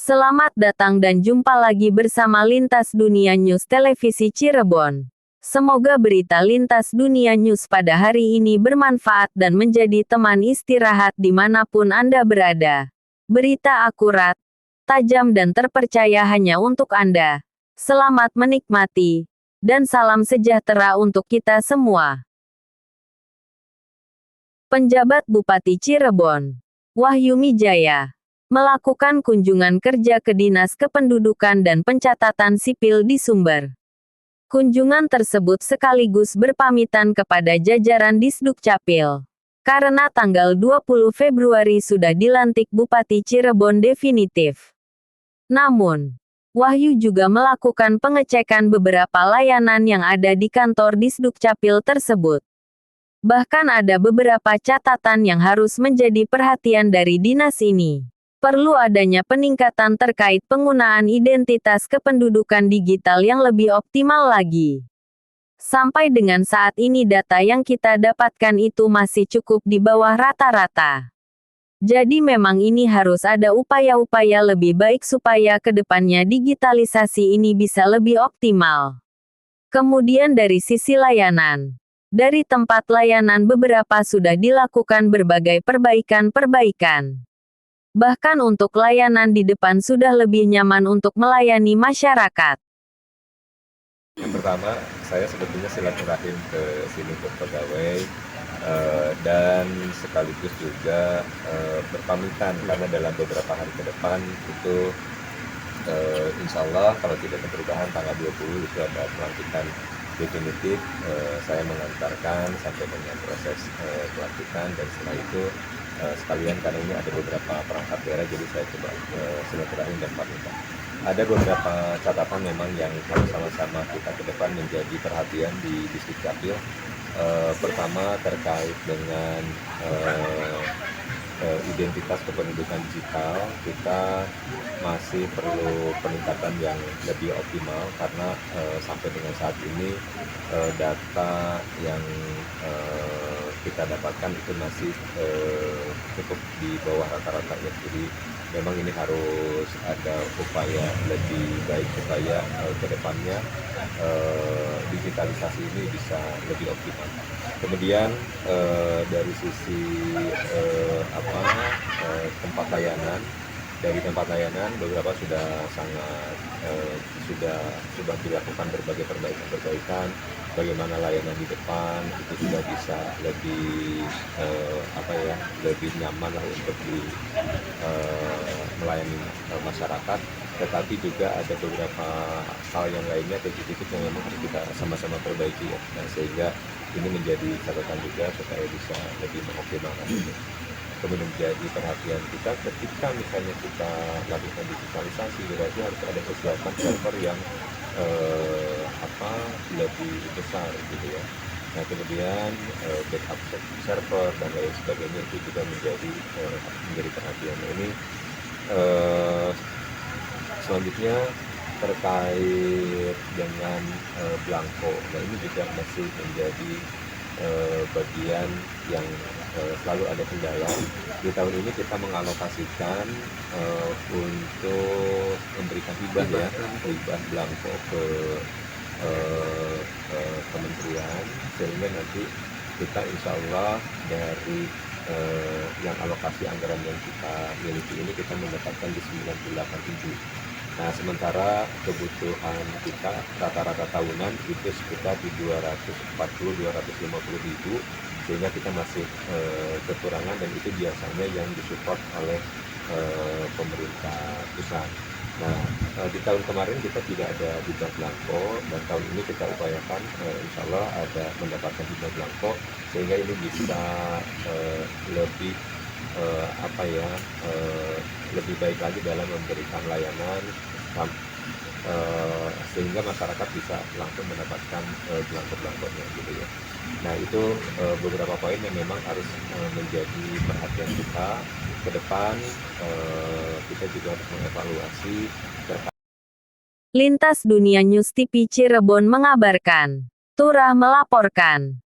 Selamat datang dan jumpa lagi bersama Lintas Dunia News Televisi Cirebon. Semoga berita Lintas Dunia News pada hari ini bermanfaat dan menjadi teman istirahat dimanapun Anda berada. Berita akurat, tajam dan terpercaya hanya untuk Anda. Selamat menikmati, dan salam sejahtera untuk kita semua. Penjabat Bupati Cirebon, Wahyu Mijaya, melakukan kunjungan kerja ke Dinas Kependudukan dan Pencatatan Sipil di Sumber. Kunjungan tersebut sekaligus berpamitan kepada jajaran Disdukcapil. Karena tanggal 20 Februari sudah dilantik Bupati Cirebon definitif. Namun, Wahyu juga melakukan pengecekan beberapa layanan yang ada di kantor Disdukcapil tersebut. Bahkan ada beberapa catatan yang harus menjadi perhatian dari dinas ini. Perlu adanya peningkatan terkait penggunaan identitas kependudukan digital yang lebih optimal lagi. Sampai dengan saat ini data yang kita dapatkan itu masih cukup di bawah rata-rata. Jadi memang ini harus ada upaya-upaya lebih baik supaya ke depannya digitalisasi ini bisa lebih optimal. Kemudian dari sisi layanan. Dari tempat layanan beberapa sudah dilakukan berbagai perbaikan-perbaikan. Bahkan untuk layanan di depan sudah lebih nyaman untuk melayani masyarakat. Yang pertama, saya sebetulnya silaturahim ke sini ke pegawai dan sekaligus juga berpamitan karena dalam beberapa hari ke depan itu insya Allah kalau tidak ada perubahan tanggal 20 itu ada pelantikan definitif. Saya mengantarkan sampai dengan proses pelantikan dan setelah itu sekalian karena ini ada beberapa perangkat daerah jadi saya coba silaturahim dan pamitan. Ada beberapa catatan memang yang harus sama-sama kita ke depan menjadi perhatian di Disdukcapil. Pertama terkait dengan identitas kependudukan digital, kita masih perlu peningkatan yang lebih optimal karena sampai dengan saat ini data yang kita dapatkan itu masih cukup di bawah rata-rata ya. Jadi memang ini harus ada upaya lebih baik supaya ke depannya digitalisasi ini bisa lebih optimal. Kemudian dari sisi tempat layanan, dari tempat layanan beberapa sudah sangat sudah dilakukan berbagai perbaikan, bagaimana layanan di depan itu sudah bisa lebih lebih nyaman lah untuk melayani masyarakat. Tetapi juga ada beberapa hal yang lainnya, titik-titik yang memang harus kita sama-sama perbaiki ya. Nah, sehingga ini menjadi catatan juga supaya bisa lebih mengoptimalkan ini. Kemudian menjadi perhatian kita ketika misalnya kita lakukan digitalisasi, berarti harus ada kesiapan server yang lebih besar gitu ya. Nah kemudian backup server dan lain sebagainya itu juga menjadi perhatian. Nah, ini selanjutnya terkait dengan Blanko. Nah ini juga masih menjadi bagian yang selalu ada kendala. Di tahun ini kita mengalokasikan untuk memberikan hibah ya, hibah Blanko ke kementerian, sehingga nanti kita insya Allah dari yang alokasi anggaran yang kita miliki ini kita mendapatkan di 98.000. Nah sementara kebutuhan kita rata-rata tahunan itu sekitar di 240-250 ribu, sehingga kita masih kekurangan dan itu biasanya yang disupport oleh pemerintah pusat. Nah di tahun kemarin kita tidak ada hibah Blanko dan tahun ini kita upayakan insya Allah ada mendapatkan hibah Blanko sehingga ini bisa lebih lebih baik lagi dalam memberikan layanan sehingga masyarakat bisa langsung mendapatkan belangko-belangkonya gitu ya. Nah itu beberapa poin yang memang harus menjadi perhatian kita ke depan. Kita juga harus mengevaluasi. Lintas Dunia News TV Cirebon mengabarkan. Turah melaporkan.